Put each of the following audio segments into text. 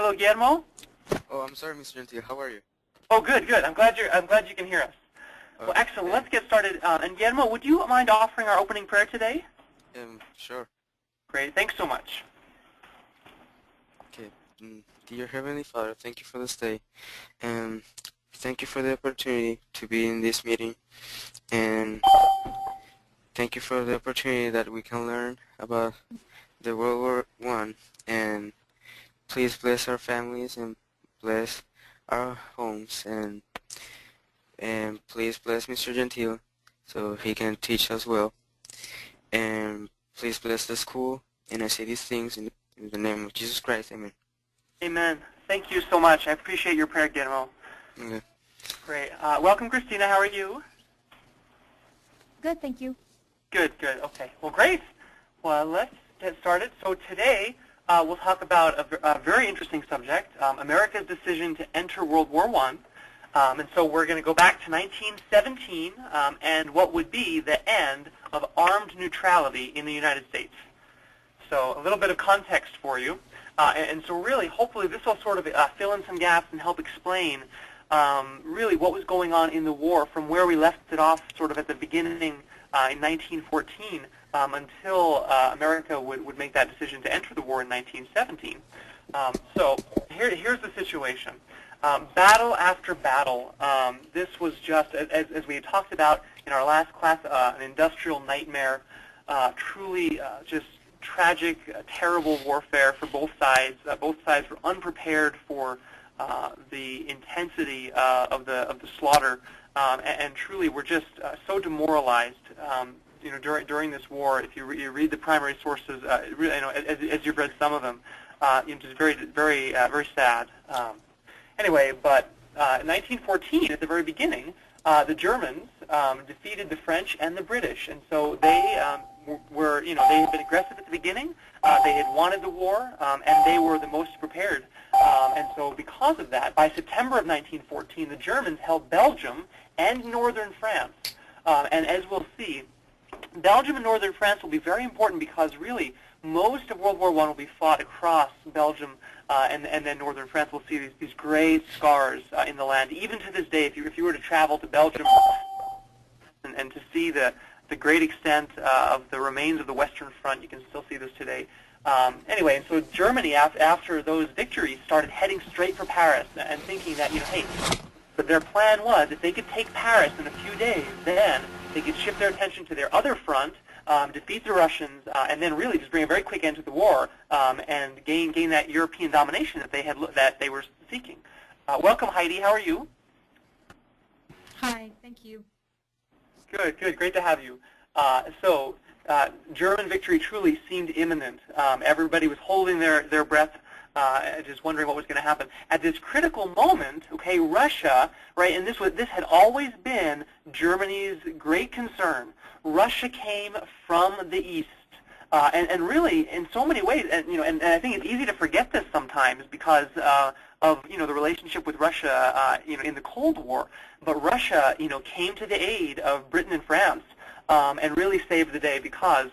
Hello, Guillermo. Oh, I'm sorry, Mr. Gentile. How are you? Oh, good, good. I'm glad you can hear us. Well, excellent. Okay. Let's get started. And Guillermo, would you mind offering our opening prayer today? Sure. Great. Thanks so much. Okay. Dear Heavenly Father, thank you for this day, and thank you for the opportunity to be in this meeting, and thank you for the opportunity that we can learn about the World War I, and please bless our families and bless our homes, and please bless Mr. Gentile so he can teach us well, and please bless the school, and I say these things in the name of Jesus Christ. Amen. Amen. Thank you so much. I appreciate your prayer, Guillermo. Okay. Great. Welcome, Christina. How are you? Good, thank you. Good, good. Okay. Well, great. Well, let's get started. So today we'll talk about a very interesting subject, America's decision to enter World War I. And so we're going to go back to 1917 and what would be the end of armed neutrality in the United States. So a little bit of context for you. And so really, hopefully, this will sort of fill in some gaps and help explain really what was going on in the war from where we left it off sort of at the beginning in 1914 until America would make that decision to enter the war in 1917. So here's the situation. Battle after battle. This was just, as we had talked about in our last class, an industrial nightmare, truly just tragic, terrible warfare for both sides. Both sides were unprepared for the intensity of the slaughter, and truly were just so demoralized. During this war, if you read the primary sources, really, as you've read some of them, just very sad. Anyway, but in 1914, at the very beginning, the Germans defeated the French and the British, and so they were, they had been aggressive at the beginning. They had wanted the war, and they were the most prepared. And so because of that, by September of 1914, the Germans held Belgium and northern France. And as we'll see, Belgium and northern France will be very important because really most of World War I will be fought across Belgium and then northern France. We'll see these gray scars in the land. Even to this day, if you were to travel to Belgium and to see the great extent of the remains of the Western Front, you can still see this today. Anyway, and so Germany, after those victories, started heading straight for Paris and thinking that, hey, but their plan was if they could take Paris in a few days, then they could shift their attention to their other front, defeat the Russians, and then really just bring a very quick end to the war and gain that European domination that they were seeking. Welcome, Heidi. How are you? Hi, thank you. Good, good. Great to have you. German victory truly seemed imminent. Everybody was holding their breath, just wondering what was going to happen. At this critical moment, okay, Russia, right, and this had always been Germany's great concern. Russia came from the east, and really, in so many ways, and I think it's easy to forget this sometimes because of the relationship with Russia, in the Cold War. But Russia, came to the aid of Britain and France. And really saved the day because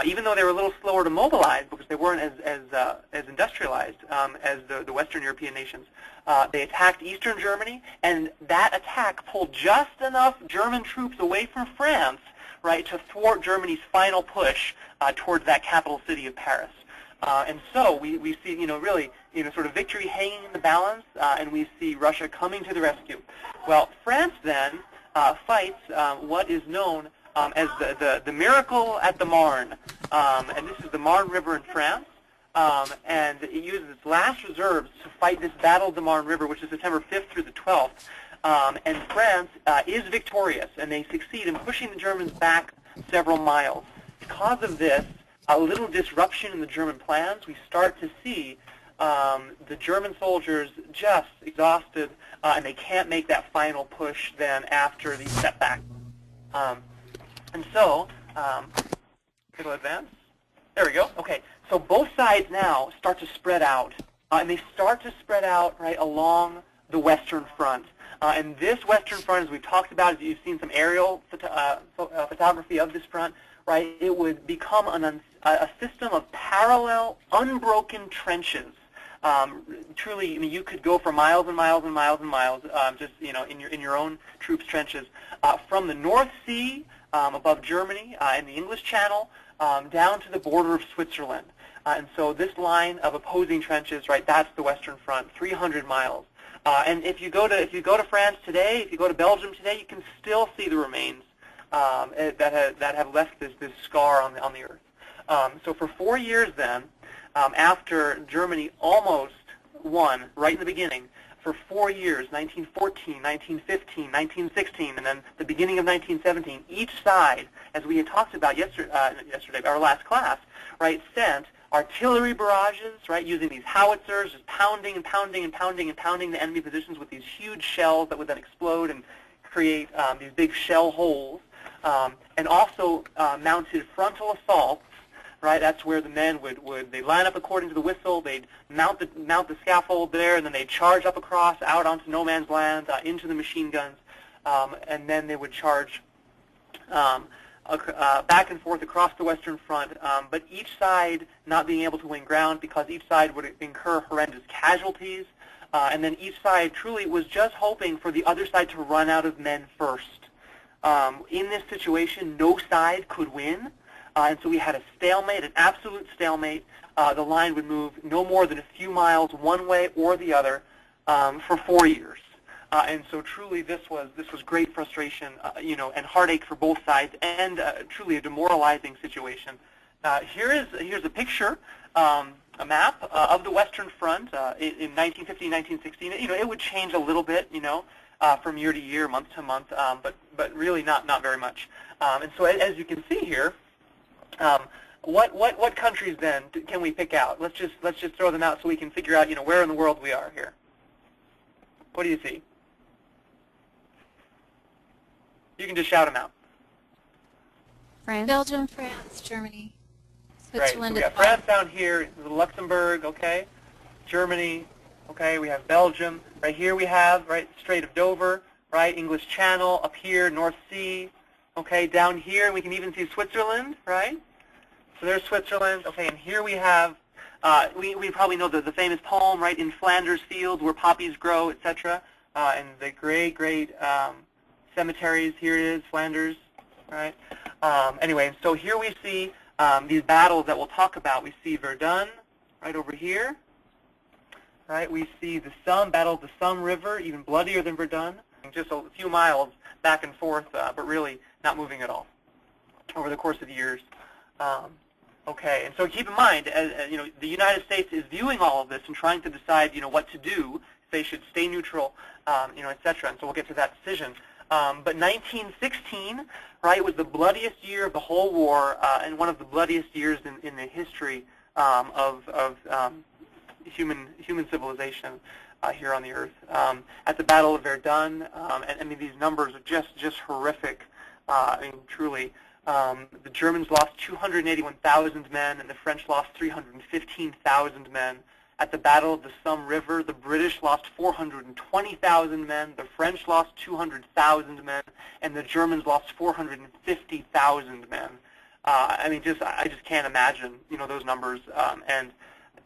even though they were a little slower to mobilize because they weren't as industrialized as the Western European nations, they attacked Eastern Germany, and that attack pulled just enough German troops away from France, right, to thwart Germany's final push towards that capital city of Paris. And so we see, really, sort of victory hanging in the balance, and we see Russia coming to the rescue. Well, France then fights what is known as the miracle at the Marne, and this is the Marne River in France, and it uses its last reserves to fight this Battle of the Marne River, which is September 5th through the 12th, and France is victorious, and they succeed in pushing the Germans back several miles. Because of this, a little disruption in the German plans, we start to see the German soldiers just exhausted, and they can't make that final push then after the setback. And so, it'll advance. There we go. Okay, so both sides now start to spread out, and they start to spread out right along the Western Front. And this Western Front, as we've talked about, as you've seen some aerial photography of this front, right, it would become a system of parallel, unbroken trenches Truly, I mean, you could go for miles and miles and miles and miles, just in your own troops' trenches, from the North Sea above Germany in the English Channel down to the border of Switzerland. And so this line of opposing trenches, right, that's the Western Front, 300 miles. And if you go to France today, if you go to Belgium today, you can still see the remains that have left this scar on the earth. So for 4 years then, after Germany almost won right in the beginning, for 4 years, 1914, 1915, 1916, and then the beginning of 1917, each side, as we had talked about yesterday, our last class, right, sent artillery barrages, right, using these howitzers, just pounding and pounding and pounding and pounding the enemy positions with these huge shells that would then explode and create these big shell holes, and also mounted frontal assaults. Right, that's where the men they line up according to the whistle. They'd mount the scaffold there, and then they'd charge up across, out onto no man's land, into the machine guns, and then they would charge back and forth across the Western Front. But each side not being able to win ground because each side would incur horrendous casualties, and then each side truly was just hoping for the other side to run out of men first. In this situation, no side could win. And so we had a stalemate, an absolute stalemate. The line would move no more than a few miles one way or the other for 4 years. And so truly this was great frustration, and heartache for both sides, and truly a demoralizing situation. Here's a picture, a map of the Western Front in 1915, 1916. It would change a little bit, from year to year, month to month, but really not very much. And so as you can see here, what countries then can we pick out? Let's just throw them out so we can figure out where in the world we are here. What do you see? You can just shout them out. France. Belgium, France, Germany, Switzerland. Right. So we got France down here, Luxembourg, okay. Germany, okay. We have Belgium. Right here we have Strait of Dover, right. English Channel up here, North Sea. Okay, down here we can even see Switzerland, right? So there's Switzerland. Okay, and here we have, we probably know the famous poem, right, in Flanders fields where poppies grow, etc. And the great cemeteries, here it is, Flanders, right? Anyway, so here we see these battles that we'll talk about. We see Verdun right over here, right? We see the Battle of the Somme River, even bloodier than Verdun, just a few miles back and forth, but really not moving at all over the course of years. Okay, and so keep in mind, the United States is viewing all of this and trying to decide, what to do. If they should stay neutral, etc. And so we'll get to that decision. But 1916, right, was the bloodiest year of the whole war, and one of the bloodiest years in the history of human civilization here on the Earth. At the Battle of Verdun, and I mean these numbers are just horrific. I mean, truly. The Germans lost 281,000 men, and the French lost 315,000 men. At the Battle of the Somme River, the British lost 420,000 men, the French lost 200,000 men, and the Germans lost 450,000 men. I mean, I just can't imagine, those numbers. And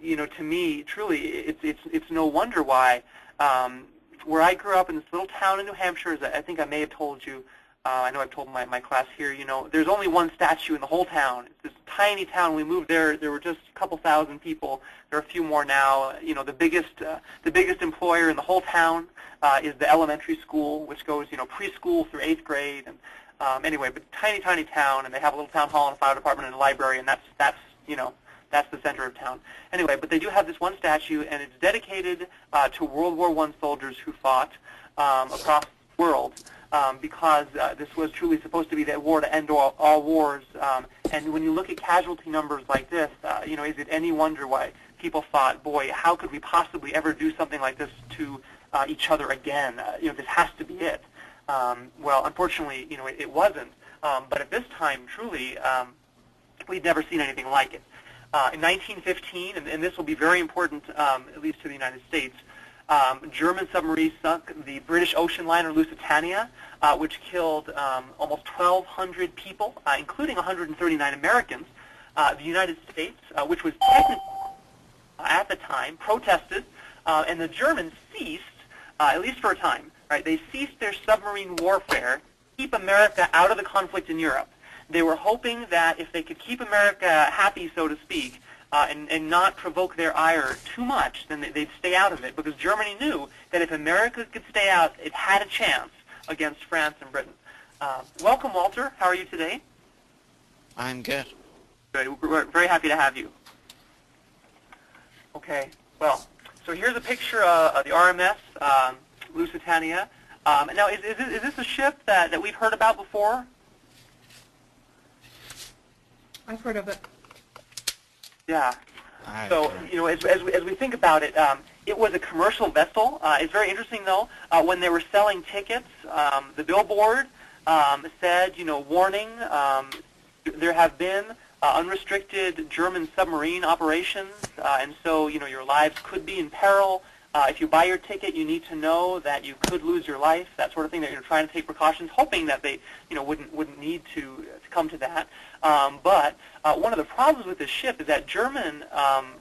to me, truly, it's no wonder why. Where I grew up in this little town in New Hampshire, as I think I may have told you, I know I've told my class here, there's only one statue in the whole town. It's this tiny town. When we moved there were just a couple thousand people. There are a few more now. The biggest employer in the whole town is the elementary school, which goes, preschool through 8th grade. And anyway, but tiny town, and they have a little town hall and a fire department and a library, and that's the center of town. Anyway, but they do have this one statue, and it's dedicated to World War I soldiers who fought across the world. Because this was truly supposed to be that war to end all wars. And when you look at casualty numbers like this, is it any wonder why people thought, boy, how could we possibly ever do something like this to each other again? This has to be it. Well, unfortunately, it wasn't. But at this time, truly, we'd never seen anything like it. In 1915, and this will be very important, at least to the United States, German submarines sunk the British ocean liner Lusitania, which killed almost 1,200 people, including 139 Americans. The United States, which was technically... at the time protested, and the Germans ceased, at least for a time, right? They ceased their submarine warfare to keep America out of the conflict in Europe. They were hoping that if they could keep America happy, so to speak, and not provoke their ire too much, then they'd stay out of it, because Germany knew that if America could stay out, it had a chance against France and Britain. Welcome, Walter. How are you today? I'm good. Good. We're very happy to have you. Okay. Well, so here's a picture of the RMS Lucitania. Now, is this a ship that we've heard about before? I've heard of it. Yeah. So, you know, as we think about it, it was a commercial vessel. It's very interesting, though, when they were selling tickets, the billboard said, you know, warning, there have been unrestricted German submarine operations, and so, you know, your lives could be in peril. If you buy your ticket, you need to know that you could lose your life, that sort of thing, that you're trying to take precautions, hoping that they, you know, wouldn't need to come to that. But one of the problems with this ship is that German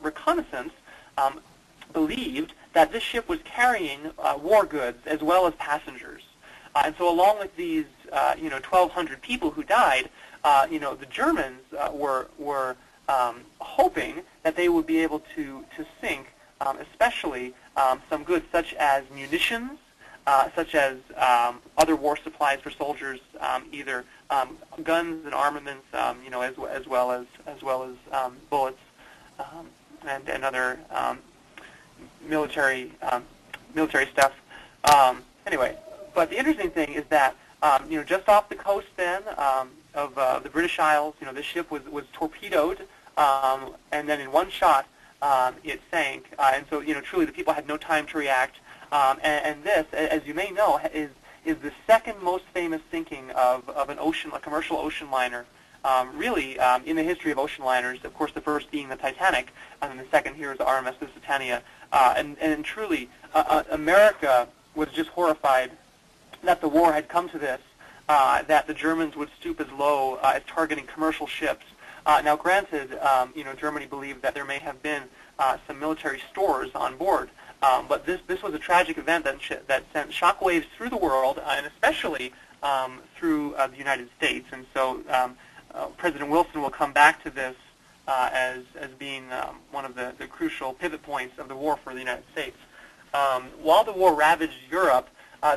reconnaissance believed that this ship was carrying war goods as well as passengers. And so along with these, you know, 1,200 people who died, you know, the Germans were hoping that they would be able to sink especially some goods such as munitions, such as other war supplies for soldiers, either guns and armaments, you know, as well as bullets and other military stuff. Anyway, but the interesting thing is that you know, just off the coast then of the British Isles, you know, this ship was torpedoed, and then in one shot it sank, and so, you know, truly the people had no time to react. And this, as you may know, is the second most famous sinking of a commercial ocean liner, really in the history of ocean liners. Of course, the first being the Titanic, and then the second here is the RMS Lucitania. And truly, America was just horrified that the war had come to this, that the Germans would stoop as low as targeting commercial ships. Now, granted, you know, Germany believed that there may have been some military stores on board, but this was a tragic event that sent shockwaves through the world, and especially through the United States. And so President Wilson will come back to this as being one of the crucial pivot points of the war for the United States. While the war ravaged Europe,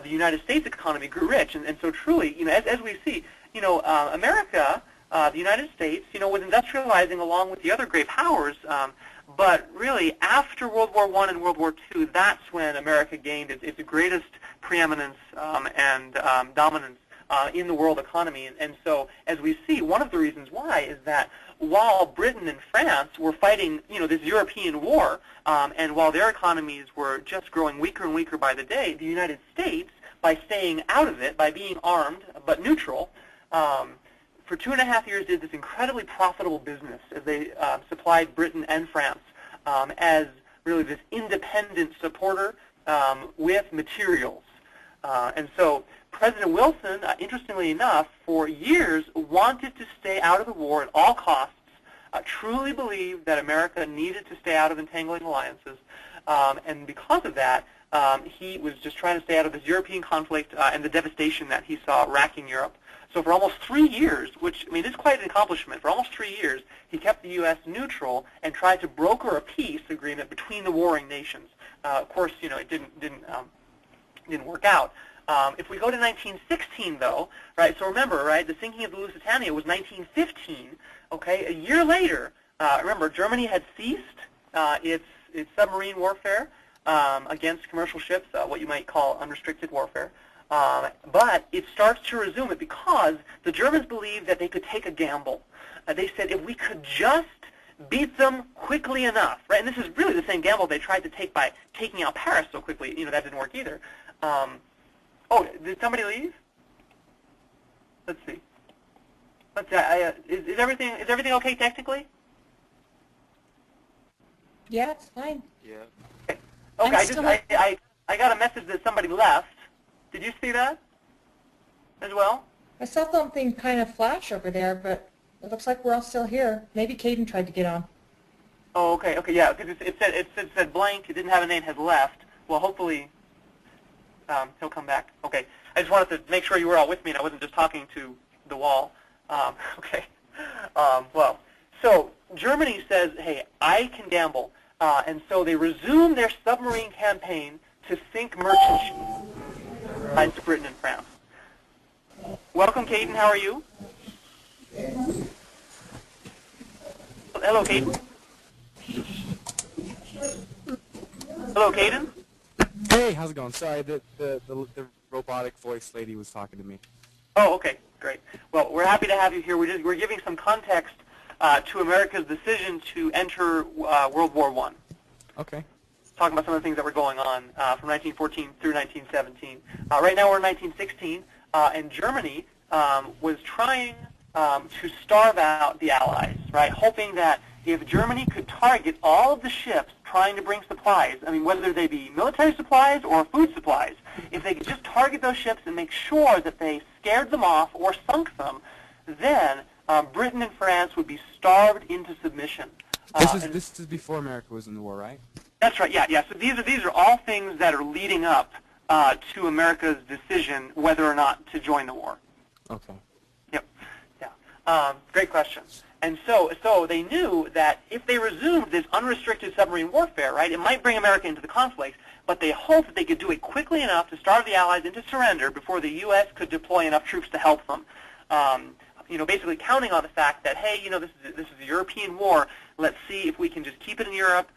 the United States economy grew rich, and so truly, you know, as we see, you know, America, the United States, you know, was industrializing along with the other great powers, but really after World War I and World War II, that's when America gained its greatest preeminence and dominance in the world economy. And so, as we see, one of the reasons why is that while Britain and France were fighting, you know, this European war, and while their economies were just growing weaker and weaker by the day, the United States, by staying out of it, by being armed but neutral, for 2.5 years did this incredibly profitable business as they supplied Britain and France as really this independent supporter with materials. And so President Wilson, interestingly enough, for years wanted to stay out of the war at all costs, truly believed that America needed to stay out of entangling alliances, and because of that, he was just trying to stay out of this European conflict and the devastation that he saw racking Europe. So for almost 3 years, which, I mean, is quite an accomplishment, for almost 3 years, he kept the U.S. neutral and tried to broker a peace agreement between the warring nations. Of course, you know, it didn't work out. If we go to 1916, though, right, so remember, right, the sinking of the Lusitania was 1915, okay? A year later, remember, Germany had ceased its submarine warfare against commercial ships, what you might call unrestricted warfare. But it starts to resume it because the Germans believed that they could take a gamble. They said if we could just beat them quickly enough, right? And this is really the same gamble they tried to take by taking out Paris so quickly. You know, that didn't work either. Oh, did somebody leave? Let's see. Let's see. Is everything okay technically? Yeah, it's fine. Yeah. Okay. I got a message that somebody left. Did you see that as well? I saw something kind of flash over there, but it looks like we're all still here. Maybe Caden tried to get on. Oh, okay, yeah, because it said blank. It didn't have a name. Has left. Well, hopefully he'll come back. Okay, I just wanted to make sure you were all with me and I wasn't just talking to the wall. Okay. Well, so Germany says, hey, I can gamble, and so they resume their submarine campaign to sink merchant ships to Britain and France. Welcome, Caden. How are you? Hello, Caden. Hello, Caden. Hey, how's it going? Sorry, the robotic voice lady was talking to me. Oh, okay, great. Well, we're happy to have you here. We're giving some context to America's decision to enter World War I. Okay. Talking about some of the things that were going on from 1914 through 1917. Right now we're in 1916, and Germany was trying to starve out the Allies, right? Hoping that if Germany could target all of the ships trying to bring supplies, I mean, whether they be military supplies or food supplies, if they could just target those ships and make sure that they scared them off or sunk them, then Britain and France would be starved into submission. This is before America was in the war, right? That's right. Yeah. So these are all things that are leading up to America's decision whether or not to join the war. Okay. Yep. Yeah. Great question. And so they knew that if they resumed this unrestricted submarine warfare, right, it might bring America into the conflict, but they hoped that they could do it quickly enough to starve the Allies into surrender before the U.S. could deploy enough troops to help them. Basically counting on the fact that, hey, this is a European war. Let's see if we can just keep it in Europe,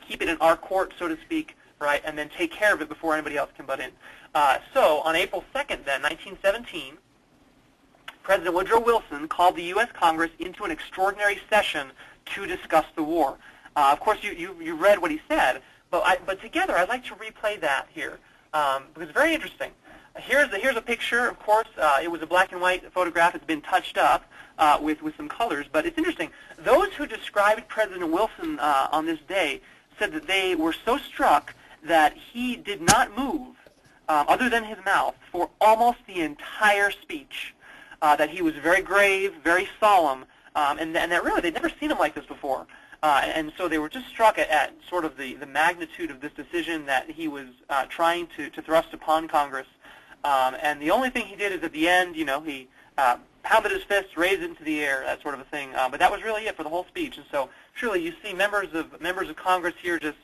keep it in our court, so to speak, right, and then take care of it before anybody else can butt in. So on April 2nd, then, 1917, President Woodrow Wilson called the U.S. Congress into an extraordinary session to discuss the war. Of course, you read what he said, but together I'd like to replay that here because it's very interesting. Here's a picture. Of course, it was a black and white photograph. It's been touched up with some colors, but it's interesting. Those who described President Wilson on this day said that they were so struck that he did not move, other than his mouth, for almost the entire speech. That he was very grave, very solemn, and that really they'd never seen him like this before. And so they were just struck at sort of the magnitude of this decision that he was trying to thrust upon Congress. And the only thing he did is at the end, he pounded his fist, raised it into the air, that sort of a thing. But that was really it for the whole speech. And so surely you see members of Congress here just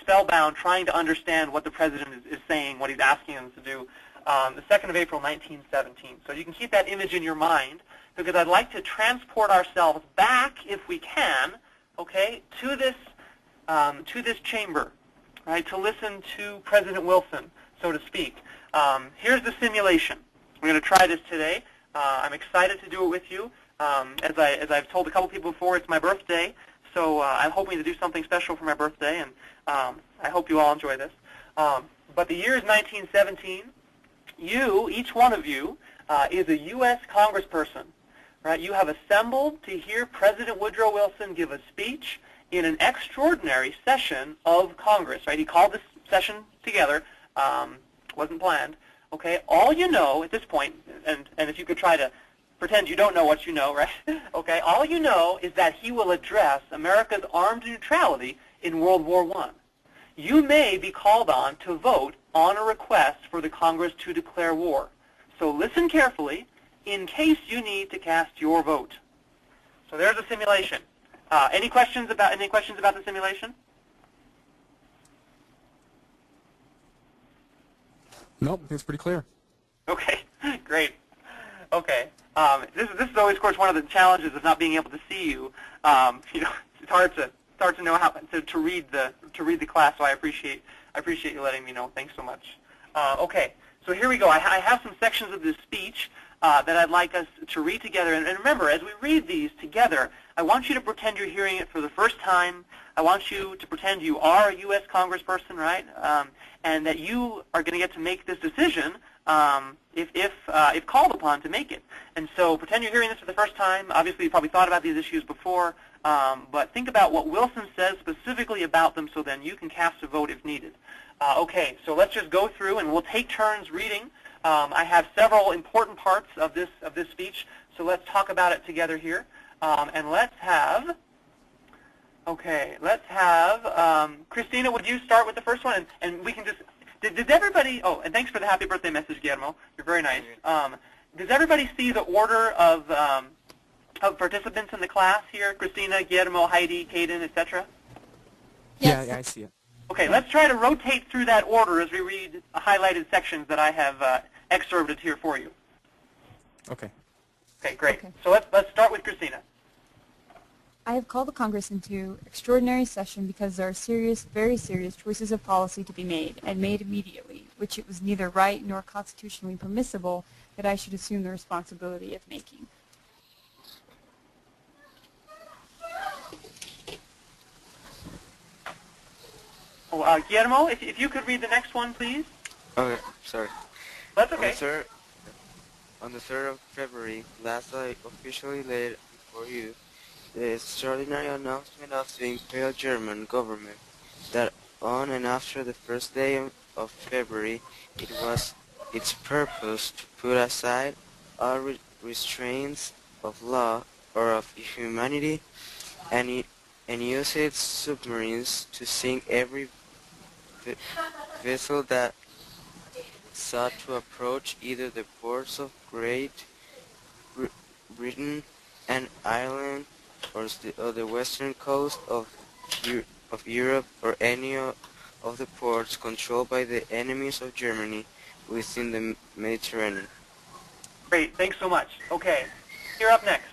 spellbound, trying to understand what the president is saying, what he's asking them to do. The 2nd of April, 1917. So you can keep that image in your mind because I'd like to transport ourselves back, if we can, okay, to this chamber, right, to listen to President Wilson, so to speak. Here's the simulation. We're going to try this today. I'm excited to do it with you. As I've told a couple people before, it's my birthday, so I'm hoping to do something special for my birthday, and I hope you all enjoy this. But the year is 1917. Each one of you, is a U.S. congressperson, right? You have assembled to hear President Woodrow Wilson give a speech in an extraordinary session of Congress, right? He called this session together, wasn't planned, okay? All you know at this point, and if you could try to pretend you don't know what you know, right? Okay, all you know is that he will address America's armed neutrality in World War I. You may be called on to vote on a request for the Congress to declare war. So listen carefully in case you need to cast your vote. So there's a simulation. Any questions about the simulation? Nope, it's pretty clear. Okay, great. Okay, this is always, of course, one of the challenges of not being able to see you. It's hard to know how to read the class. So I appreciate you letting me know. Thanks so much. Okay, so here we go. I have some sections of this speech that I'd like us to read together. And remember, as we read these together, I want you to pretend you're hearing it for the first time. I want you to pretend you are a U.S. congressperson, right? And that you are going to get to make this decision if called upon to make it. And so pretend you're hearing this for the first time. Obviously, you probably thought about these issues before, but think about what Wilson says specifically about them so then you can cast a vote if needed. Okay, so let's just go through and we'll take turns reading. I have several important parts of this speech, so let's talk about it together here. And let's have, Okay, let's have Christina. Would you start with the first one, and we can just. Did everybody? Oh, and thanks for the happy birthday message, Guillermo. You're very nice. Does everybody see the order of participants in the class here? Christina, Guillermo, Heidi, Caden, etc. Yes. Yeah, I see it. Okay, let's try to rotate through that order as we read highlighted sections that I have excerpted here for you. Okay. Okay, great. Okay. So let's start with Christina. I have called the Congress into extraordinary session because there are serious, very serious choices of policy to be made, and made immediately, which it was neither right nor constitutionally permissible that I should assume the responsibility of making. Oh, Guillermo, if you could read the next one, please. Okay, sorry. That's okay. On the 3rd of February, last I officially laid before you the extraordinary announcement of the Imperial German government that on and after the first day of February it was its purpose to put aside all restraints of law or of humanity and use its submarines to sink every vessel that sought to approach either the ports of Great Britain and Ireland or the western coast of Europe or any of the ports controlled by the enemies of Germany within the Mediterranean. Great, thanks so much. Okay, you're up next.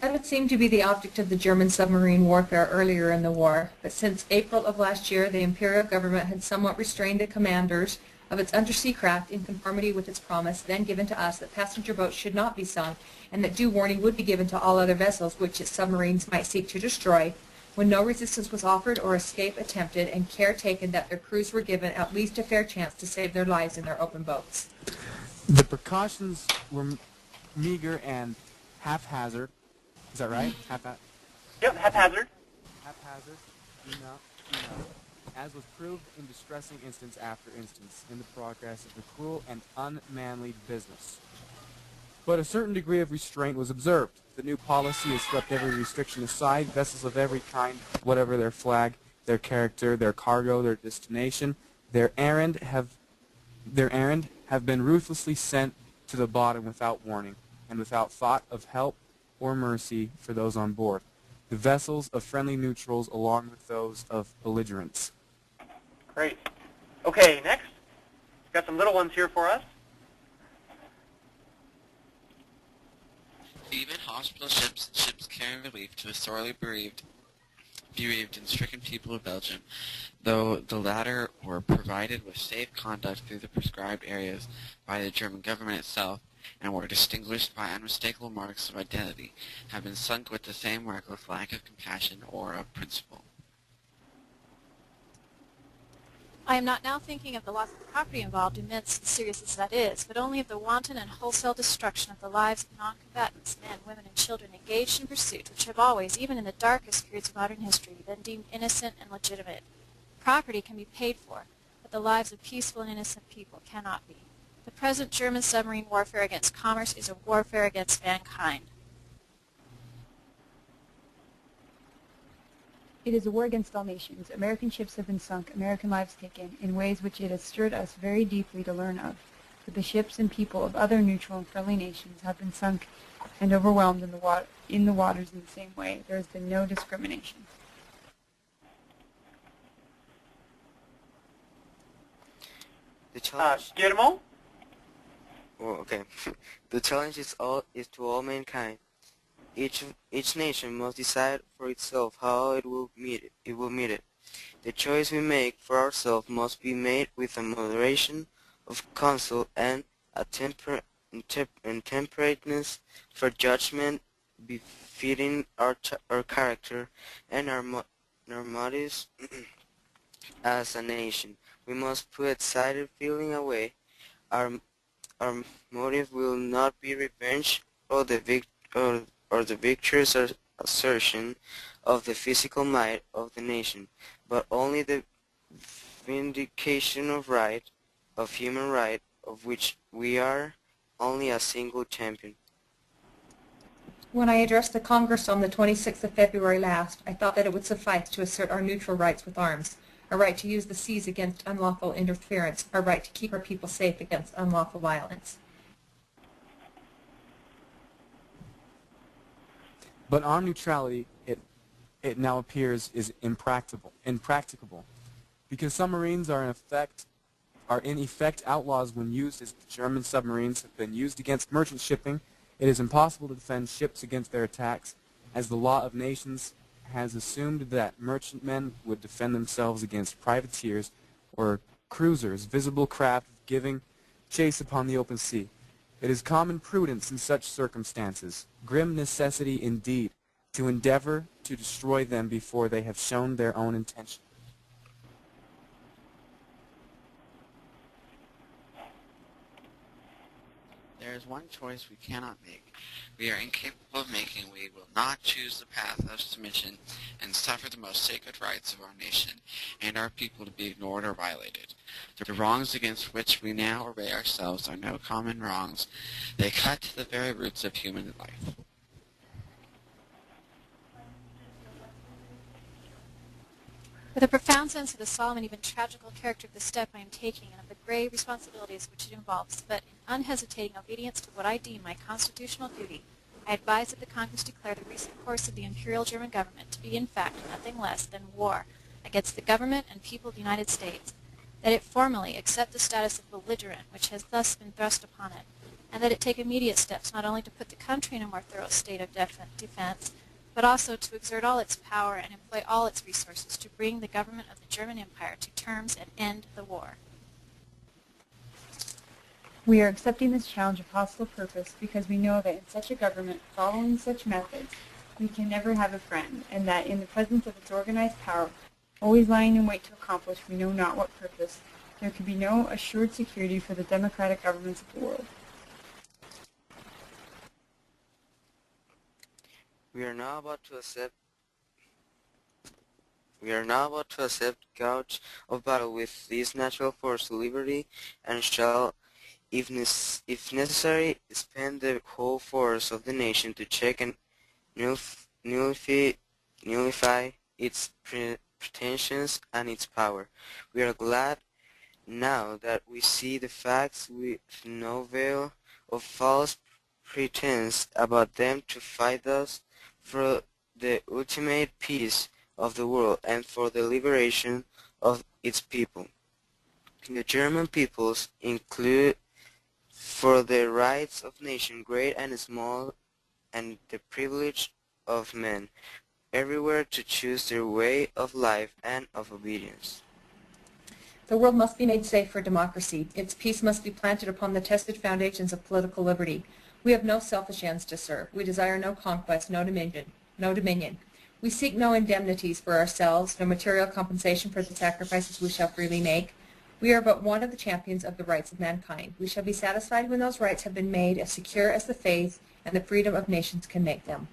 That would seem to be the object of the German submarine warfare earlier in the war, but since April of last year, the Imperial government had somewhat restrained the commanders of its undersea craft in conformity with its promise then given to us that passenger boats should not be sunk, and that due warning would be given to all other vessels which its submarines might seek to destroy, when no resistance was offered or escape attempted, and care taken that their crews were given at least a fair chance to save their lives in their open boats. The precautions were meager and haphazard. Is that right? Yep, haphazard. Haphazard, enough, as was proved in distressing instance after instance in the progress of the cruel and unmanly business. But a certain degree of restraint was observed. The new policy has swept every restriction aside. Vessels of every kind, whatever their flag, their character, their cargo, their destination, their errand, have been ruthlessly sent to the bottom without warning, and without thought of help or mercy for those on board. The vessels of friendly neutrals along with those of belligerents. Great. Okay, next. Got some little ones here for us. Even hospital ships carrying relief to the sorely bereaved and stricken people of Belgium, though the latter were provided with safe conduct through the prescribed areas by the German government itself, and were distinguished by unmistakable marks of identity, have been sunk with the same reckless lack of compassion or of principle. I am not now thinking of the loss of property involved, immense and serious as that is, but only of the wanton and wholesale destruction of the lives of non-combatants, men, women, and children engaged in pursuits which have always, even in the darkest periods of modern history, been deemed innocent and legitimate. Property can be paid for, but the lives of peaceful and innocent people cannot be. The present German submarine warfare against commerce is a warfare against mankind. It is a war against all nations. American ships have been sunk, American lives taken, in ways which it has stirred us very deeply to learn of. But the ships and people of other neutral and friendly nations have been sunk and overwhelmed in the waters in the same way. There has been no discrimination. The challenge. Guillermo? Well, okay. The challenge is to all mankind. Each nation must decide for itself how it will meet it. The choice we make for ourselves must be made with a moderation of counsel and a temperateness for judgment befitting our character and our motives as a nation. We must put excited feeling away. Our motive will not be revenge or the victorious assertion of the physical might of the nation, but only the vindication of right, of human right, of which we are only a single champion. When I addressed the Congress on the 26th of February last, I thought that it would suffice to assert our neutral rights with arms, our right to use the seas against unlawful interference, our right to keep our people safe against unlawful violence. But armed neutrality, it now appears, is impracticable, because submarines are in effect outlaws when used as the German submarines have been used against merchant shipping. It is impossible to defend ships against their attacks, as the law of nations has assumed that merchantmen would defend themselves against privateers or cruisers, visible craft giving chase upon the open sea. It is common prudence in such circumstances, grim necessity indeed, to endeavor to destroy them before they have shown their own intention. There is one choice we cannot make. We are incapable of making. We will not choose the path of submission and suffer the most sacred rights of our nation and our people to be ignored or violated. The wrongs against which we now array ourselves are no common wrongs. They cut to the very roots of human life. With a profound sense of the solemn and even tragical character of the step I am taking and of the grave responsibilities which it involves, but in unhesitating obedience to what I deem my constitutional duty, I advise that the Congress declare the recent course of the Imperial German government to be in fact nothing less than war against the government and people of the United States, that it formally accept the status of belligerent which has thus been thrust upon it, and that it take immediate steps not only to put the country in a more thorough state of defense, but also to exert all its power and employ all its resources to bring the government of the German Empire to terms and end the war. We are accepting this challenge of hostile purpose because we know that in such a government, following such methods, we can never have a friend, and that in the presence of its organized power, always lying in wait to accomplish we know not what purpose, there can be no assured security for the democratic governments of the world. We are now about to accept gauge of battle with this natural force to liberty, and shall, if necessary, spend the whole force of the nation to check and nullify its pretensions and its power. We are glad now that we see the facts with no veil of false pretense about them, to fight thus for the ultimate peace of the world and for the liberation of its people. The German peoples include for the rights of nation great and small, and the privilege of men everywhere to choose their way of life and of obedience. The world must be made safe for democracy. Its peace must be planted upon the tested foundations of political liberty. We have no selfish ends to serve. We desire no conquest, no dominion. We seek no indemnities for ourselves, no material compensation for the sacrifices we shall freely make. We are but one of the champions of the rights of mankind. We shall be satisfied when those rights have been made as secure as the faith and the freedom of nations can make them.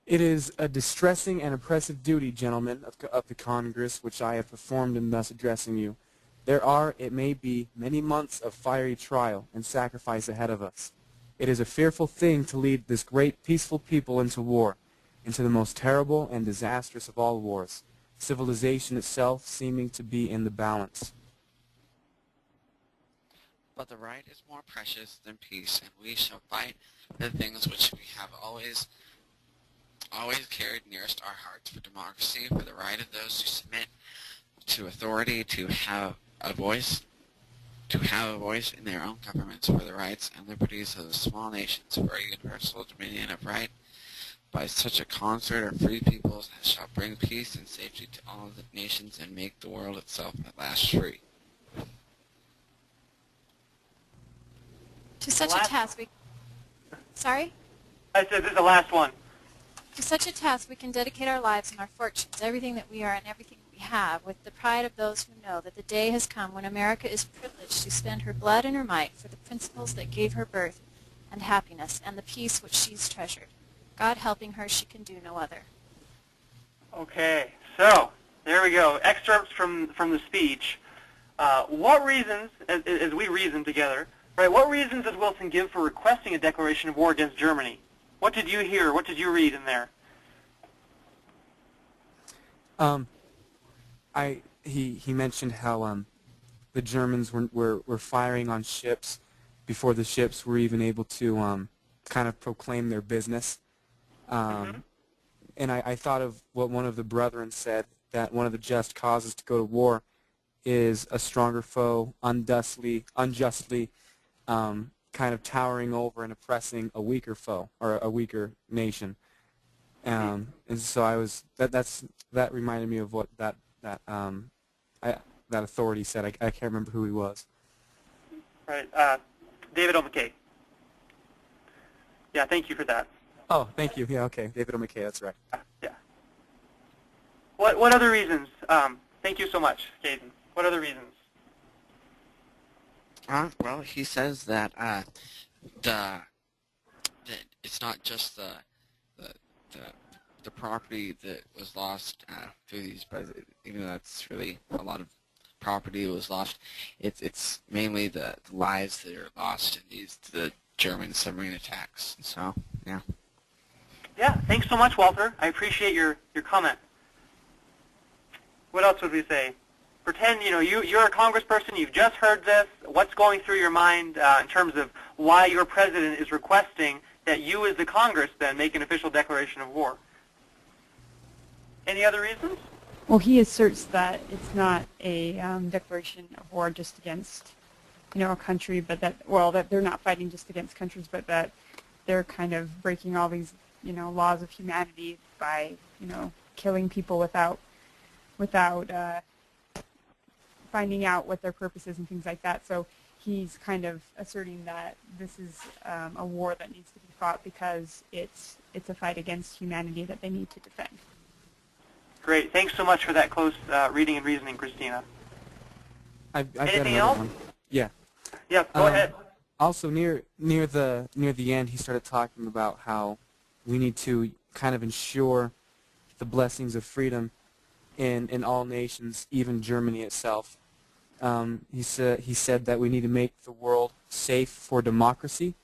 It is a distressing and oppressive duty, gentlemen of the Congress, which I have performed in thus addressing you. There are, it may be, many months of fiery trial and sacrifice ahead of us. It is a fearful thing to lead this great peaceful people into war, into the most terrible and disastrous of all wars, civilization itself seeming to be in the balance. But the right is more precious than peace, and we shall fight the things which we have always carried nearest our hearts, for democracy, for the right of those who submit to authority to have a voice in their own governments, for the rights and liberties of the small nations, for a universal dominion of right by such a concert of free peoples as shall bring peace and safety to all the nations and make the world itself at last free. To such a task we... Sorry? I said this is the last one. To such a task we can dedicate our lives and our fortunes, everything that we are and everything that we have, with the pride of those who know that the day has come when America is privileged to spend her blood and her might for the principles that gave her birth and happiness and the peace which she's treasured. God helping her, she can do no other. Okay, so there we go. Excerpts from the speech. What reasons, as we reason together, right? What reasons does Wilson give for requesting a declaration of war against Germany? What did you hear? What did you read in there? He mentioned how the Germans were firing on ships before the ships were even able to kind of proclaim their business. And I thought of what one of the brethren said, that one of the just causes to go to war is a stronger foe unjustly kind of towering over and oppressing a weaker foe or a weaker nation. And so that reminded me of what that authority said. I can't remember who he was. Right, David O. McKay. Yeah, thank you for that. Oh, thank you. Yeah, okay, David O. McKay. That's right. Yeah. What other reasons? Thank you so much, Caden. What other reasons? Well, he says that that it's not just the property that was lost through these, but even though that's really a lot of property was lost, it's mainly the lives that are lost in the German submarine attacks. So yeah. Yeah, thanks so much, Walter. I appreciate your comment. What else would we say? Pretend, you're a congressperson, you've just heard this. What's going through your mind in terms of why your president is requesting that you as the Congress then make an official declaration of war? Any other reasons? Well, he asserts that it's not a declaration of war just against, a country, but that they're not fighting just against countries, but that they're kind of breaking all these, laws of humanity by, killing people without finding out what their purpose is and things like that. So he's kind of asserting that this is a war that needs to be fought because it's a fight against humanity that they need to defend. Great. Thanks so much for that close reading and reasoning, Christina. Anything else? One. Yeah. Yeah, go ahead. Also, near the end, he started talking about how we need to kind of ensure the blessings of freedom in all nations, even Germany itself. He said that we need to make the world safe for democracy,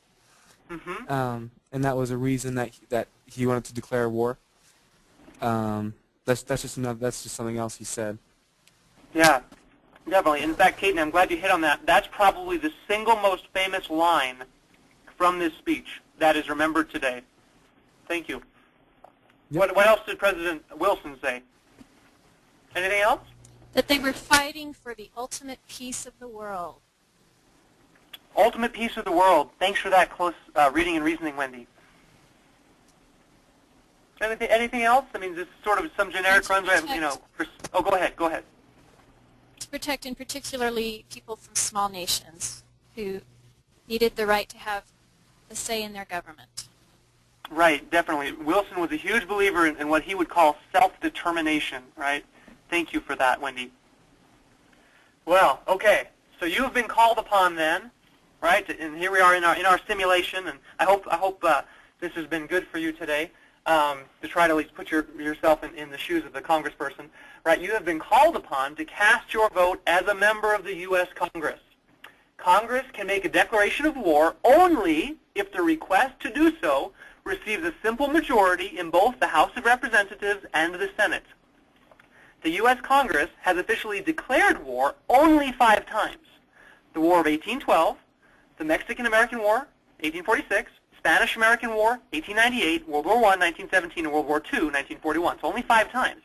and that was a reason that he wanted to declare war. That's just something else he said. Yeah, definitely. In fact, Caden, I'm glad you hit on that. That's probably the single most famous line from this speech that is remembered today. Thank you. Yep. What else did President Wilson say? Anything else? That they were fighting for the ultimate peace of the world. Ultimate peace of the world. Thanks for that close reading and reasoning, Wendy. Anything else? I mean, just sort of some generic runs. Oh, go ahead. To protect, and particularly people from small nations who needed the right to have a say in their government. Right, definitely. Wilson was a huge believer in what he would call self-determination, right? Thank you for that, Wendy. Well, okay. So you have been called upon then, right? And here we are in our simulation, and I hope this has been good for you today. To try to at least put yourself in the shoes of the congressperson, right? You have been called upon to cast your vote as a member of the U.S. Congress. Congress can make a declaration of war only if the request to do so receives a simple majority in both the House of Representatives and the Senate. The U.S. Congress has officially declared war only 5 times. The War of 1812, the Mexican-American War, 1846, Spanish-American War, 1898, World War I, 1917, and World War II, 1941. So only 5 times.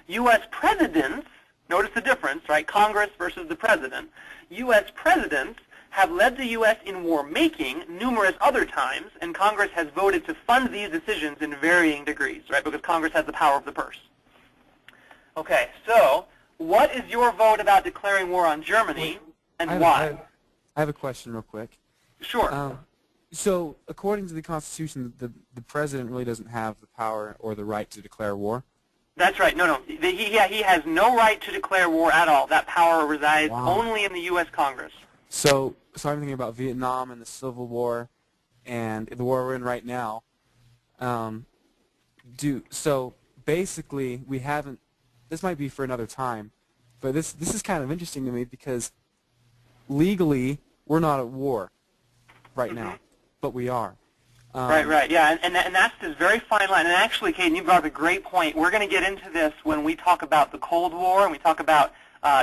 U.S. presidents, notice the difference, right? Congress versus the president. U.S. presidents have led the U.S. in war-making numerous other times, and Congress has voted to fund these decisions in varying degrees, right? Because Congress has the power of the purse. Okay, so what is your vote about declaring war on Germany, and why? I have a question real quick. Sure. So, according to the Constitution, the president really doesn't have the power or the right to declare war? That's right. No. He has no right to declare war at all. That power resides only in the U.S. Congress. So I'm thinking about Vietnam and the Civil War and the war we're in right now. So basically, we haven't, this might be for another time, But this is kind of interesting to me because legally we're not at war right now, but we are. Right, yeah, and that's this very fine line. And actually, Caden, you brought up a great point. We're going to get into this when we talk about the Cold War and we talk about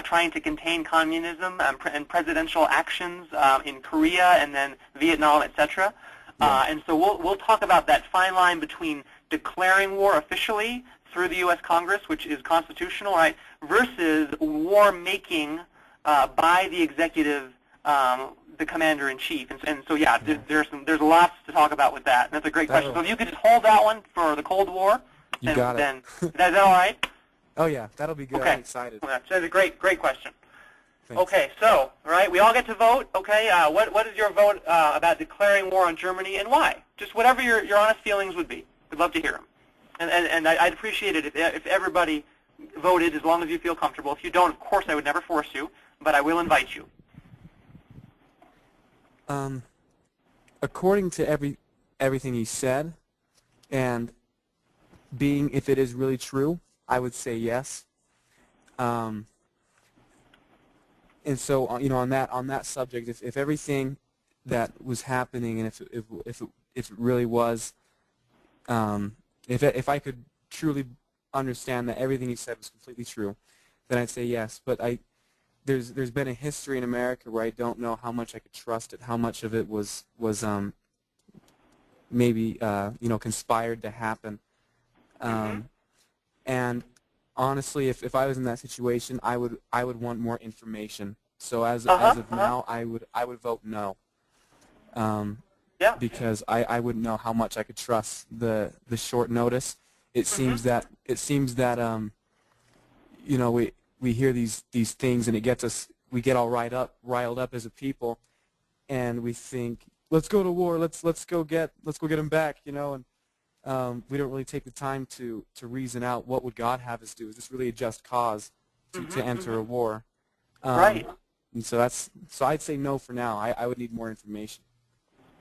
trying to contain communism and presidential actions in Korea and then Vietnam, etc. And so we'll talk about that fine line between declaring war officially through the U.S. Congress, which is constitutional, right, versus war making by the executive, the commander-in-chief. And so, yeah, there's lots to talk about with that. And that's a great question. So if you could just hold that one for the Cold War, you got it. Then is that all right? Oh, yeah, that'll be good. Okay. I'm excited. That's a great question. Thanks. Okay, so, all right, we all get to vote. Okay, what is your vote about declaring war on Germany and why? Just whatever your honest feelings would be. We'd love to hear them. And I'd appreciate it if everybody voted as long as you feel comfortable. If you don't, of course, I would never force you, but I will invite you. According to everything he said, and being if it is really true, I would say yes. And so, on that subject, if everything that was happening, and if it really was, if I could truly understand that everything he said was completely true, then I'd say yes. But there's been a history in America where I don't know how much I could trust it, how much of it was maybe conspired to happen. And honestly, if I was in that situation, I would want more information. So as of now, I would vote no. Because I wouldn't know how much I could trust the short notice. It seems that we hear these things and it gets us, we get all riled up as a people, and we think, let's go to war, let's go get them back, and we don't really take the time to reason out what would God have us do. Is this really a just cause to enter a war? Right. And so I'd say no for now. I would need more information.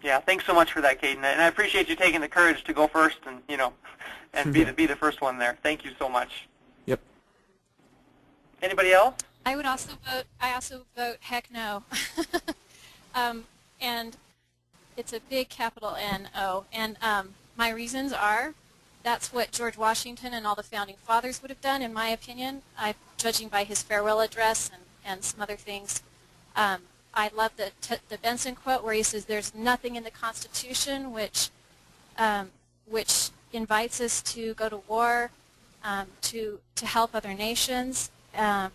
Yeah, thanks so much for that, Caden, and I appreciate you taking the courage to go first and and be the first one there. Thank you so much. Yep. Anybody else? I also vote heck no. And it's a big capital N-O. And my reasons are that's what George Washington and all the founding fathers would have done, in my opinion, judging by his farewell address and some other things. I love the Benson quote where he says, "There's nothing in the Constitution which invites us to go to war, to help other nations." And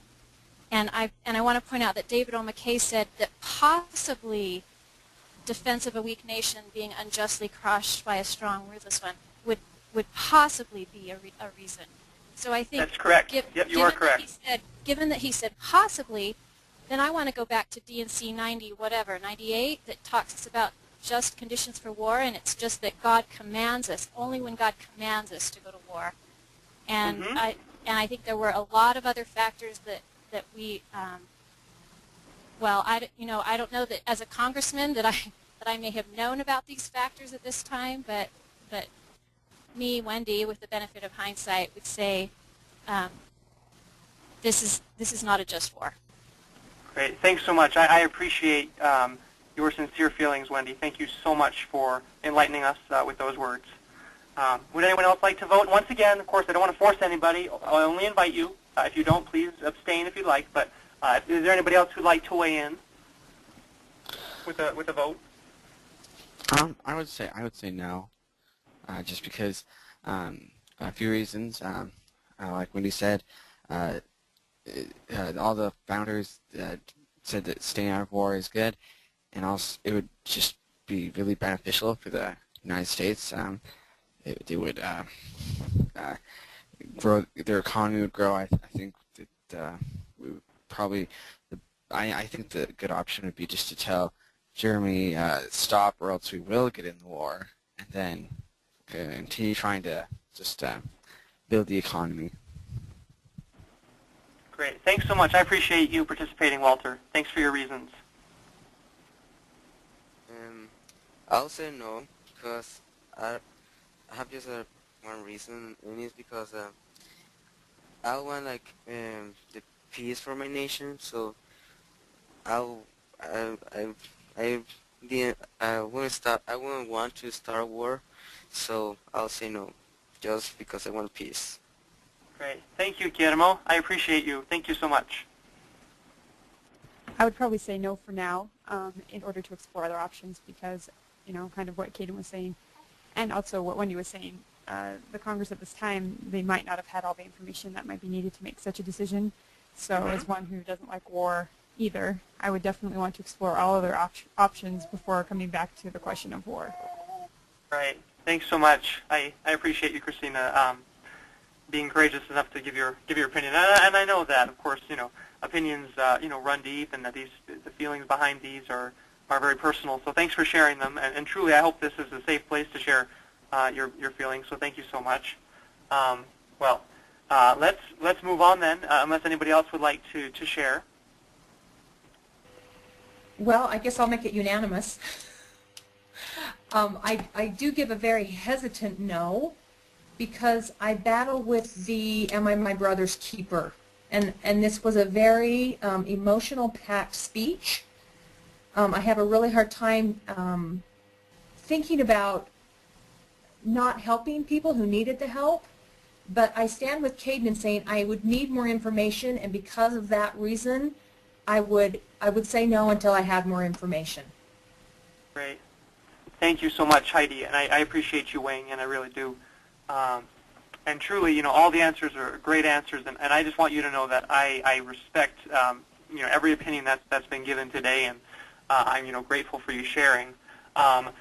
I want to point out that David O. McKay said that possibly defense of a weak nation being unjustly crushed by a strong, ruthless one would possibly be a reason. So I think that's correct. Yep, you are correct. Given that he said possibly, then I want to go back to D&C 98 that talks about just conditions for war, and it's just that God commands us, only when God commands us to go to war. And I think there were a lot of other factors that we, I don't know that as a congressman that I may have known about these factors at this time, but me, Wendy, with the benefit of hindsight, would say this is not a just war. Great. Thanks so much. I appreciate your sincere feelings, Wendy. Thank you so much for enlightening us with those words. Would anyone else like to vote? Once again, of course, I don't want to force anybody. I'll only invite you. If you don't, please abstain if you'd like. But is there anybody else who'd like to weigh in with a vote? I would say no, just because a few reasons. Like Wendy said, all the founders said that staying out of war is good, and also it would just be really beneficial for the United States. It would grow, their economy would grow. I think that we would probably, I think the good option would be just to tell Germany stop, or else we will get in the war, and then continue trying to just build the economy. Great. Thanks so much. I appreciate you participating, Walter. Thanks for your reasons. I'll say no because I have just one reason, and it's because I want the peace for my nation. So I'll I didn't I wouldn't start I wouldn't want to start a war. So I'll say no, just because I want peace. Great. Thank you, Guillermo. I appreciate you. Thank you so much. I would probably say no for now, in order to explore other options because, kind of what Caden was saying, and also what Wendy was saying, the Congress at this time, they might not have had all the information that might be needed to make such a decision. So as one who doesn't like war either, I would definitely want to explore all other options before coming back to the question of war. Right. Thanks so much. I appreciate you, Christina, being courageous enough to give your opinion. And I know that, of course, opinions, run deep, and that the feelings behind these are very personal. So thanks for sharing them. And truly, I hope this is a safe place to share your feelings. So thank you so much. Let's move on then, unless anybody else would like to share. Well, I guess I'll make it unanimous. I do give a very hesitant no, because I battle with the "am I my brother's keeper?" And this was a very emotional-packed speech. I have a really hard time thinking about not helping people who needed the help, but I stand with Caden in saying I would need more information, and because of that reason, I would say no until I had more information. Great. Thank you so much, Heidi, and I appreciate you weighing in. I really do. And truly, all the answers are great answers, and I just want you to know that I respect, every opinion that's been given today, and I'm, grateful for you sharing. I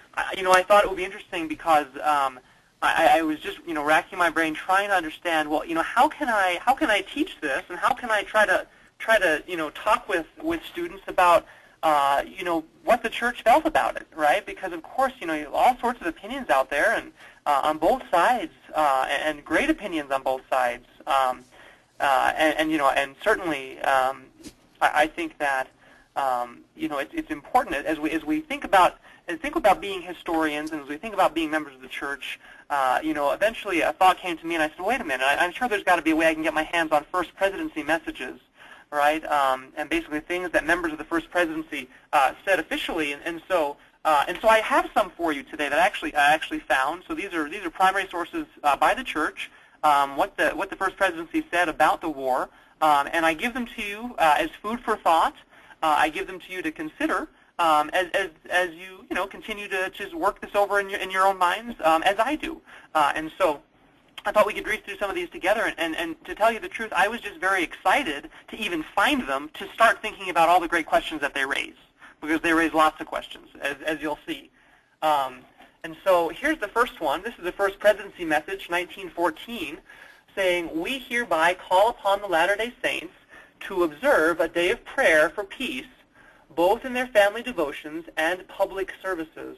thought it would be interesting because I was just, racking my brain trying to understand, well, how can I teach this, and how can I try to talk with students about, what the church felt about it, right? Because of course, all sorts of opinions out there, and on both sides, and great opinions on both sides, and certainly, I think that it's important as we think about being historians, and as we think about being members of the church. Eventually a thought came to me, and I said, wait a minute, I'm sure there's got to be a way I can get my hands on First Presidency messages, right? And basically things that members of the First Presidency said officially, and so I have some for you today that I actually found. So these are primary sources by the church, what the First Presidency said about the war, and I give them to you as food for thought. I give them to you to consider as you continue to just work this over in your own minds, as I do. And so I thought we could read through some of these together, and to tell you the truth, I was just very excited to even find them, to start thinking about all the great questions that they raise, because they raise lots of questions, as you'll see. And so here's the first one. This is the First Presidency message, 1914, saying, "We hereby call upon the Latter-day Saints to observe a day of prayer for peace, both in their family devotions and public services.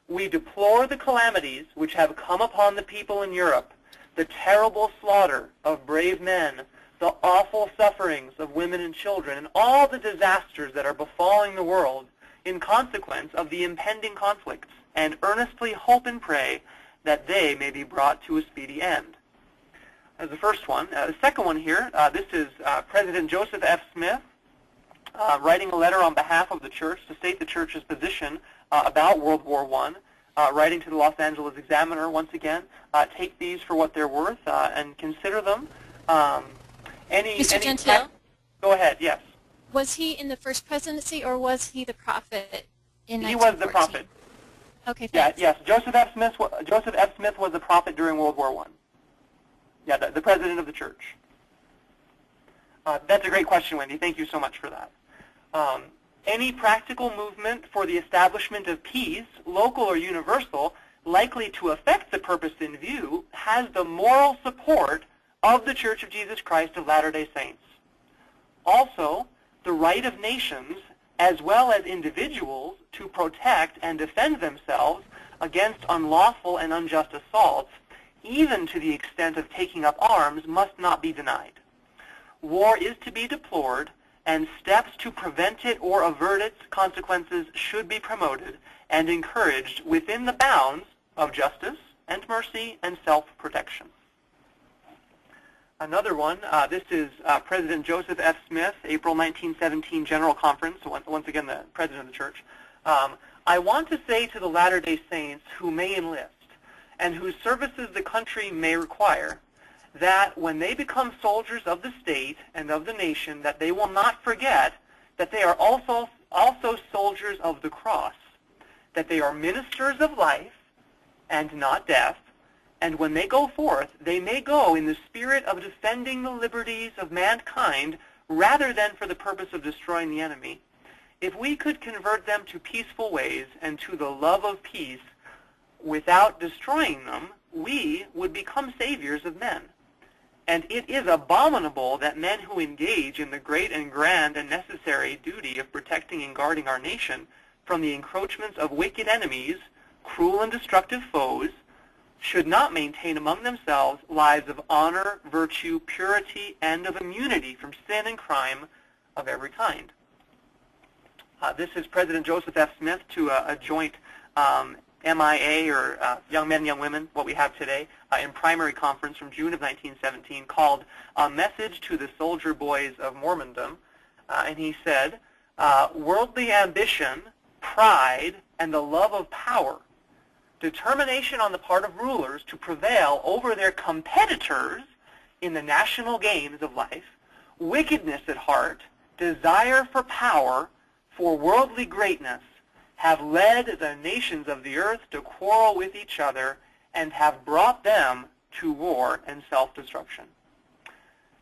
We deplore the calamities which have come upon the people in Europe, the terrible slaughter of brave men, the awful sufferings of women and children, and all the disasters that are befalling the world in consequence of the impending conflicts, and earnestly hope and pray that they may be brought to a speedy end." As the first one. The second one here, this is President Joseph F. Smith writing a letter on behalf of the church to state the church's position about World War I, writing to the Los Angeles Examiner once again. Take these for what they're worth and consider them. Mr. Gentile? Go ahead, yes. Was he in the First Presidency, or was he the prophet in 1914? He was the prophet. Okay, thanks. Yes. Joseph F. Smith was the prophet during World War I. Yeah, the president of the church. That's a great question, Wendy. Thank you so much for that. Any practical movement for the establishment of peace, local or universal, likely to affect the purpose in view, has the moral support of the Church of Jesus Christ of Latter-day Saints. Also, the right of nations, as well as individuals, to protect and defend themselves against unlawful and unjust assaults, even to the extent of taking up arms, must not be denied. War is to be deplored, and steps to prevent it or avert its consequences should be promoted and encouraged within the bounds of justice and mercy and self-protection. Another one, this is President Joseph F. Smith, April 1917 General Conference, once again the President of the Church. I want to say to the Latter-day Saints who may enlist and whose services the country may require, that when they become soldiers of the state and of the nation, that they will not forget that they are also soldiers of the cross, that they are ministers of life and not death, and when they go forth, they may go in the spirit of defending the liberties of mankind rather than for the purpose of destroying the enemy. If we could convert them to peaceful ways and to the love of peace without destroying them, we would become saviors of men. And it is abominable that men who engage in the great and grand and necessary duty of protecting and guarding our nation from the encroachments of wicked enemies, cruel and destructive foes, should not maintain among themselves lives of honor, virtue, purity, and of immunity from sin and crime of every kind. This is President Joseph F. Smith to a joint MIA, or Young Men, Young Women, what we have today, in primary conference from June of 1917 called A Message to the Soldier Boys of Mormondom. And he said, worldly ambition, pride, and the love of power, determination on the part of rulers to prevail over their competitors in the national games of life, wickedness at heart, desire for power, for worldly greatness, have led the nations of the earth to quarrel with each other and have brought them to war and self-destruction.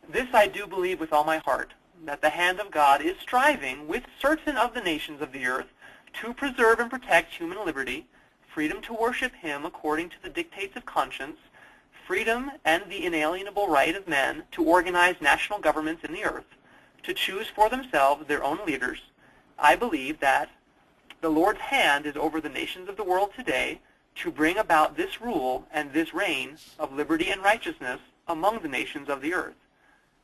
This I do believe with all my heart, that the hand of God is striving with certain of the nations of the earth to preserve and protect human liberty, freedom to worship him according to the dictates of conscience, freedom and the inalienable right of men to organize national governments in the earth, to choose for themselves their own leaders. I believe that the Lord's hand is over the nations of the world today to bring about this rule and this reign of liberty and righteousness among the nations of the earth.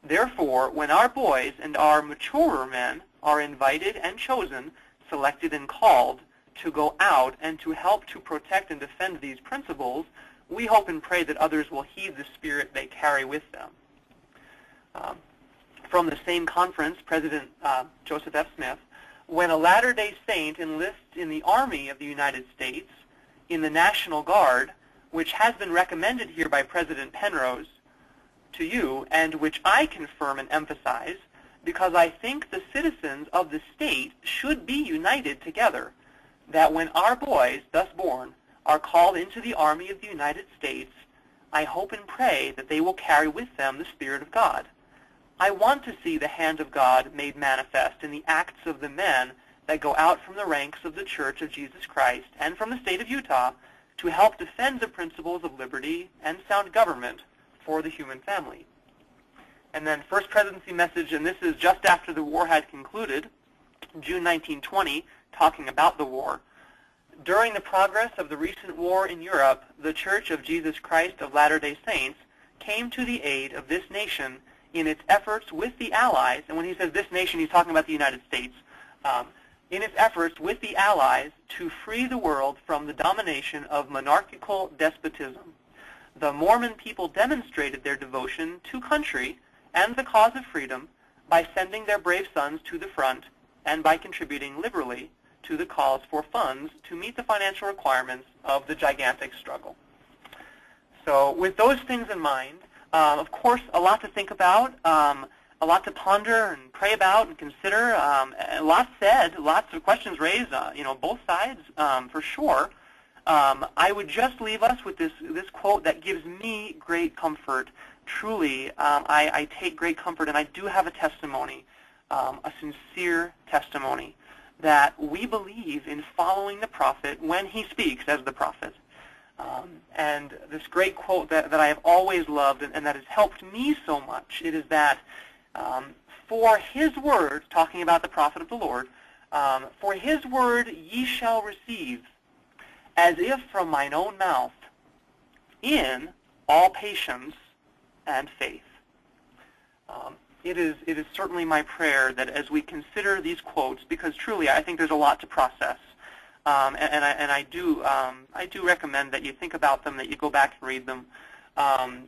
Therefore, when our boys and our maturer men are invited and chosen, selected and called to go out and to help to protect and defend these principles, we hope and pray that others will heed the spirit they carry with them. From the same conference, President Joseph F. Smith, when a Latter-day Saint enlists in the Army of the United States, in the National Guard, which has been recommended here by President Penrose to you, and which I confirm and emphasize, because I think the citizens of the state should be united together, that when our boys, thus born, are called into the Army of the United States, I hope and pray that they will carry with them the Spirit of God. I want to see the hand of God made manifest in the acts of the men that go out from the ranks of the Church of Jesus Christ and from the state of Utah to help defend the principles of liberty and sound government for the human family. And then First Presidency message, and this is just after the war had concluded, June 1920, talking about the war. During the progress of the recent war in Europe, the Church of Jesus Christ of Latter-day Saints came to the aid of this nation in its efforts with the Allies, and when he says this nation, he's talking about the United States, in its efforts with the Allies to free the world from the domination of monarchical despotism. The Mormon people demonstrated their devotion to country and the cause of freedom by sending their brave sons to the front and by contributing liberally to the cause for funds to meet the financial requirements of the gigantic struggle. So with those things in mind, of course, a lot to think about, a lot to ponder and pray about and consider, and lots said, lots of questions raised, both sides, for sure. I would just leave us with this quote that gives me great comfort. Truly, I take great comfort, and I do have a testimony, a sincere testimony, that we believe in following the prophet when he speaks as the prophet. And this great quote that I have always loved and that has helped me so much, it is that for his word, talking about the prophet of the Lord, for his word ye shall receive, as if from mine own mouth, in all patience and faith. It is certainly my prayer that as we consider these quotes, because truly I think there's a lot to process, and I do recommend that you think about them, that you go back and read them.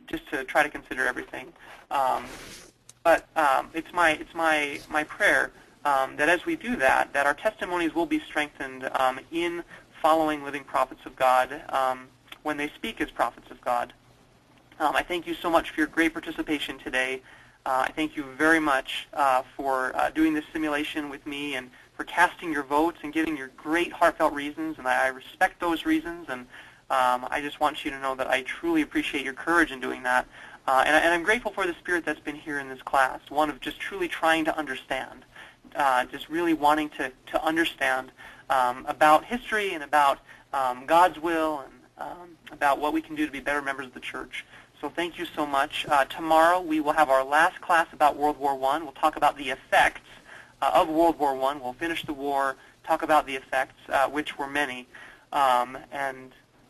just to try to consider everything. But it's my prayer that as we do that, that our testimonies will be strengthened in following living prophets of God when they speak as prophets of God. I thank you so much for your great participation today. I thank you very much for doing this simulation with me and for casting your votes and giving your great heartfelt reasons, and I respect those reasons, and I just want you to know that I truly appreciate your courage in doing that. And I'm grateful for the spirit that's been here in this class, one of just truly trying to understand, just really wanting to understand about history and about God's will and about what we can do to be better members of the church. So thank you so much. Tomorrow we will have our last class about World War I. We'll talk about the effects of World War I. We'll finish the war, talk about the effects, which were many, and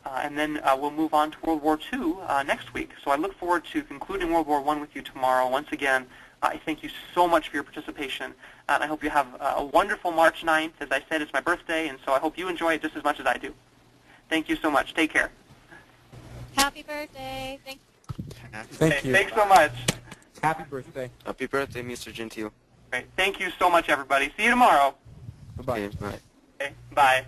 then we'll move on to World War II next week. So I look forward to concluding World War I with you tomorrow. Once again, I thank you so much for your participation, and I hope you have a wonderful March 9th. As I said, it's my birthday, and so I hope you enjoy it just as much as I do. Thank you so much. Take care. Happy birthday. Thank you. Thank you. Thanks so much. Happy birthday. Happy birthday, Mr. Gentile. Great. Thank you so much, everybody. See you tomorrow. Bye-bye. Okay, bye. Okay. Bye.